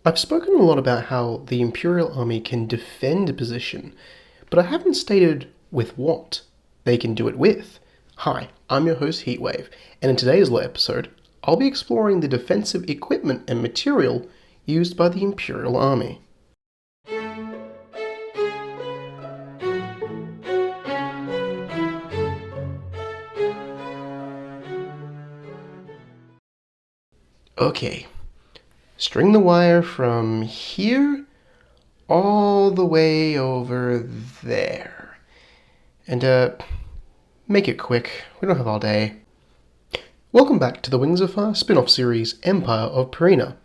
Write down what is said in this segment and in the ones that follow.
I've spoken a lot about how the Imperial Army can defend a position, but I haven't stated with what they can do it with. Hi, I'm your host Heatwave, and in today's episode, I'll be exploring the defensive equipment and material used by the Imperial Army. Okay, string the wire from here all the way over there. And make it quick, we don't have all day. Welcome back to the Wings of Fire spin-off series Empire of Pareena.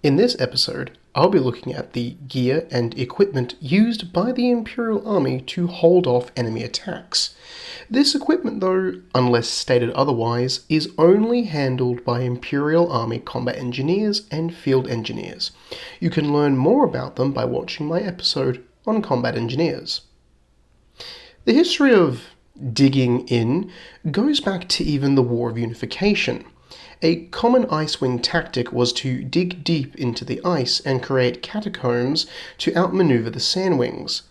In this episode, I'll be looking at the gear and equipment used by the Imperial Army to hold off enemy attacks. This equipment, though, unless stated otherwise, is only handled by Imperial Army combat engineers and field engineers. You can learn more about them by watching my episode on combat engineers. The history of digging in goes back to even the War of Unification. A common Icewing tactic was to dig deep into the ice and create catacombs to outmaneuver the Sandwings.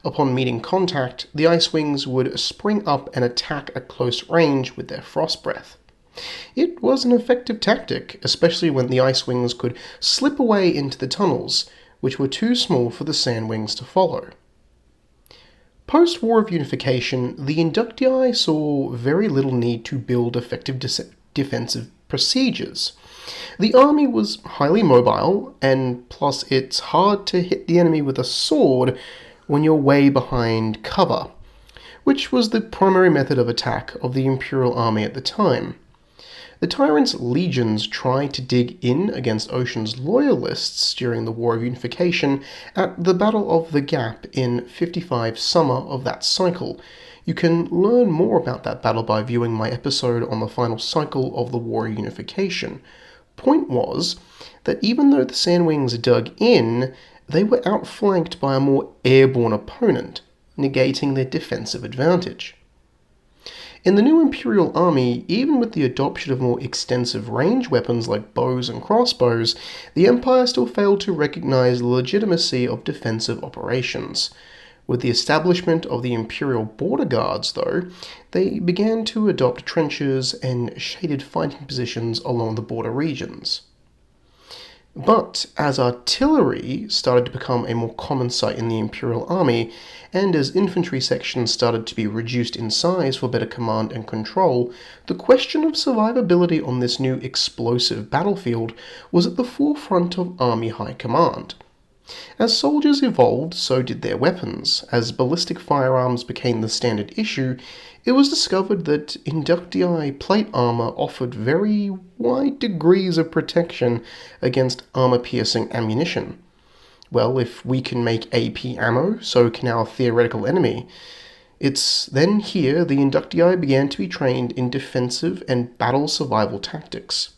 Upon meeting contact, the Icewings would spring up and attack at close range with their frost breath. It was an effective tactic, especially when the Icewings could slip away into the tunnels, which were too small for the Sandwings to follow. Post-War of Unification, the Inductii saw very little need to build effective defensive procedures. The army was highly mobile, and plus it's hard to hit the enemy with a sword when you're way behind cover, which was the primary method of attack of the Imperial Army at the time. The Tyrant's legions tried to dig in against Ocean's loyalists during the War of Unification at the Battle of the Gap in 55 summer of that cycle. You can learn more about that battle by viewing my episode on the final cycle of the War of Unification. Point was that even though the Sandwings dug in, they were outflanked by a more airborne opponent, negating their defensive advantage. In the new Imperial Army, even with the adoption of more extensive range weapons like bows and crossbows, the Empire still failed to recognize the legitimacy of defensive operations. With the establishment of the Imperial Border Guards, though, they began to adopt trenches and shaded fighting positions along the border regions. But as artillery started to become a more common sight in the Imperial Army, and as infantry sections started to be reduced in size for better command and control, the question of survivability on this new explosive battlefield was at the forefront of Army High Command. As soldiers evolved, so did their weapons. As ballistic firearms became the standard issue, it was discovered that Inductii plate armor offered very wide degrees of protection against armor-piercing ammunition. Well, if we can make AP ammo, so can our theoretical enemy. It's then here the Inductii began to be trained in defensive and battle survival tactics.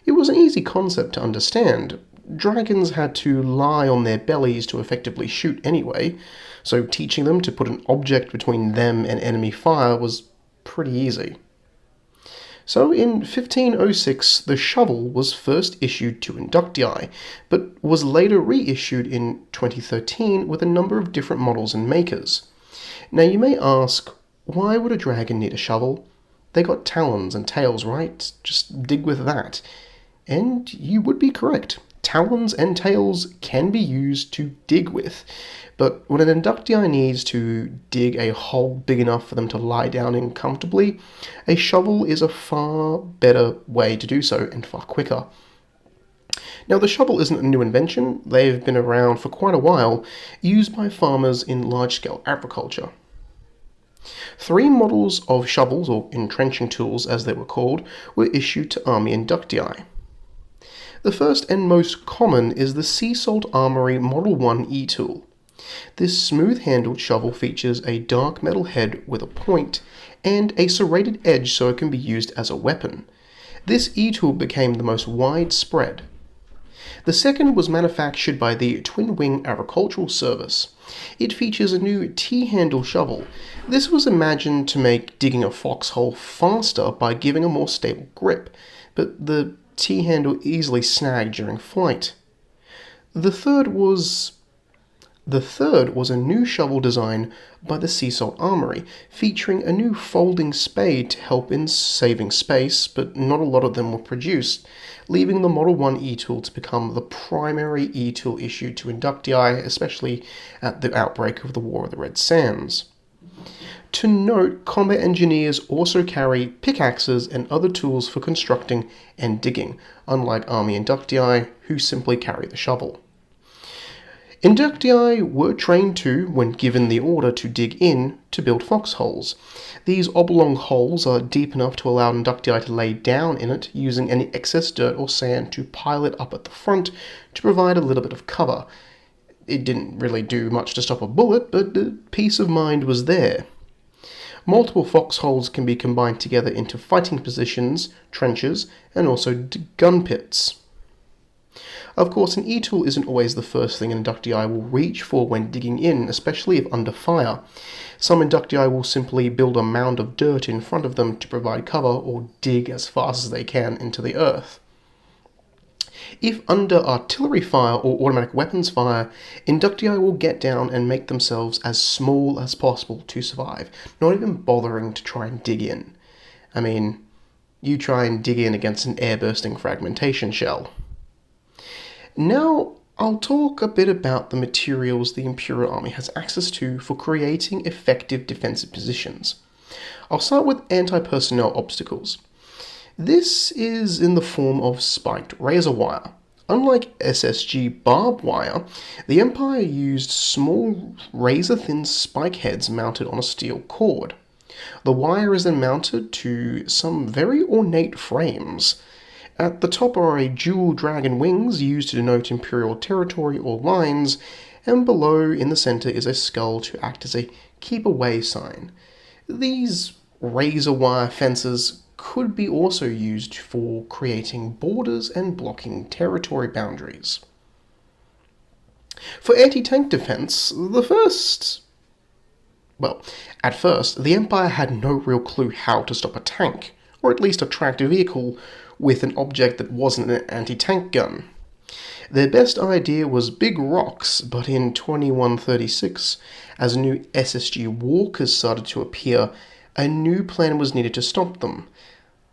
It was an easy concept to understand. Dragons had to lie on their bellies to effectively shoot anyway, so teaching them to put an object between them and enemy fire was pretty easy. So in 1506, the shovel was first issued to Inductii, but was later reissued in 2013 with a number of different models and makers. Now you may ask, why would a dragon need a shovel? They got talons and tails, right? Just dig with that. And you would be correct. Talons and tails can be used to dig with, but when an Inductii needs to dig a hole big enough for them to lie down in comfortably, a shovel is a far better way to do so and far quicker. Now, the shovel isn't a new invention. They've been around for quite a while, used by farmers in large-scale agriculture. 3 models of shovels, or entrenching tools as they were called, were issued to Army Inductii. The first and most common is the Sea Salt Armory Model 1 E-Tool. This smooth-handled shovel features a dark metal head with a point and a serrated edge so it can be used as a weapon. This E-Tool became the most widespread. The second was manufactured by the Twin Wing Agricultural Service. It features a new T-handle shovel. This was imagined to make digging a foxhole faster by giving a more stable grip, but the T-handle easily snagged during flight. The third was The third was a new shovel design by the Sea Salt Armory, featuring a new folding spade to help in saving space, but not a lot of them were produced, leaving the Model 1 e-tool to become the primary e-tool issued to inductii, especially at the outbreak of the War of the Red Sands. To note, combat engineers also carry pickaxes and other tools for constructing and digging, unlike Army inductii, who simply carry the shovel. Inductii were trained to, when given the order to dig in, to build foxholes. These oblong holes are deep enough to allow inductii to lay down in it, using any excess dirt or sand to pile it up at the front to provide a little bit of cover. It didn't really do much to stop a bullet, but peace of mind was there. Multiple foxholes can be combined together into fighting positions, trenches, and also gun pits. Of course, an e-tool isn't always the first thing an inductii will reach for when digging in, especially if under fire. Some inductii will simply build a mound of dirt in front of them to provide cover or dig as fast as they can into the earth. If under artillery fire or automatic weapons fire, inductii will get down and make themselves as small as possible to survive, not even bothering to try and dig in. I mean, you try and dig in against an air-bursting fragmentation shell. Now, I'll talk a bit about the materials the Imperial Army has access to for creating effective defensive positions. I'll start with anti-personnel obstacles. This is in the form of spiked razor wire. Unlike SSG barbed wire, the Empire used small razor-thin spike heads mounted on a steel cord. The wire is then mounted to some very ornate frames. At the top are a dual dragon wings used to denote Imperial territory or lines, and below in the center is a skull to act as a keep away sign. These razor wire fences could be also used for creating borders and blocking territory boundaries. For anti-tank defense, at first, the Empire had no real clue how to stop a tank, or at least a tracked vehicle with an object that wasn't an anti-tank gun. Their best idea was big rocks, but in 2136, as new SSG walkers started to appear, a new plan was needed to stop them.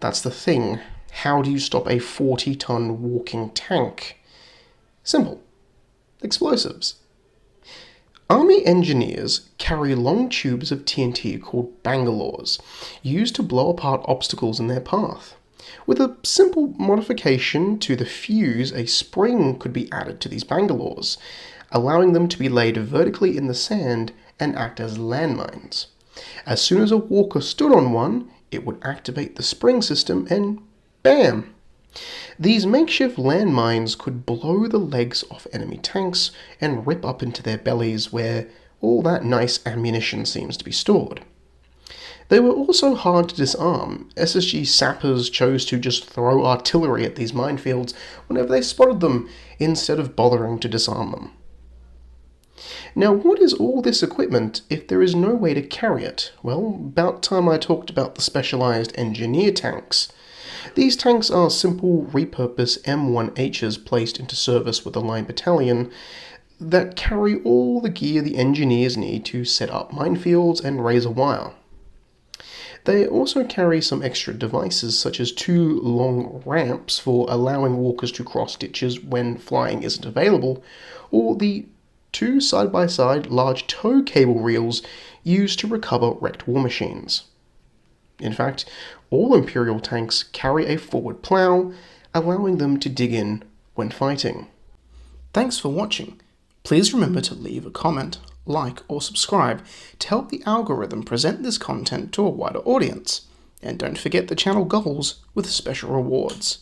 That's the thing. How do you stop a 40-ton walking tank? Simple. Explosives. Army engineers carry long tubes of TNT called bangalores, used to blow apart obstacles in their path. With a simple modification to the fuse, a spring could be added to these bangalores, allowing them to be laid vertically in the sand and act as landmines. As soon as a walker stood on one, it would activate the spring system and bam! These makeshift landmines could blow the legs off enemy tanks and rip up into their bellies where all that nice ammunition seems to be stored. They were also hard to disarm. SSG sappers chose to just throw artillery at these minefields whenever they spotted them, instead of bothering to disarm them. Now, what is all this equipment if there is no way to carry it? Well, about time I talked about the specialized engineer tanks. These tanks are simple repurposed M1Hs placed into service with a line battalion that carry all the gear the engineers need to set up minefields and razor wire. They also carry some extra devices such as 2 long ramps for allowing walkers to cross ditches when flying isn't available, or the 2 side-by-side large tow cable reels used to recover wrecked war machines. In fact, all Imperial tanks carry a forward plow, allowing them to dig in when fighting. Thanks for watching. Please remember to leave a comment, like, or subscribe to help the algorithm present this content to a wider audience. And don't forget the channel goals with special rewards.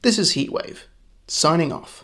This is Heatwave, signing off.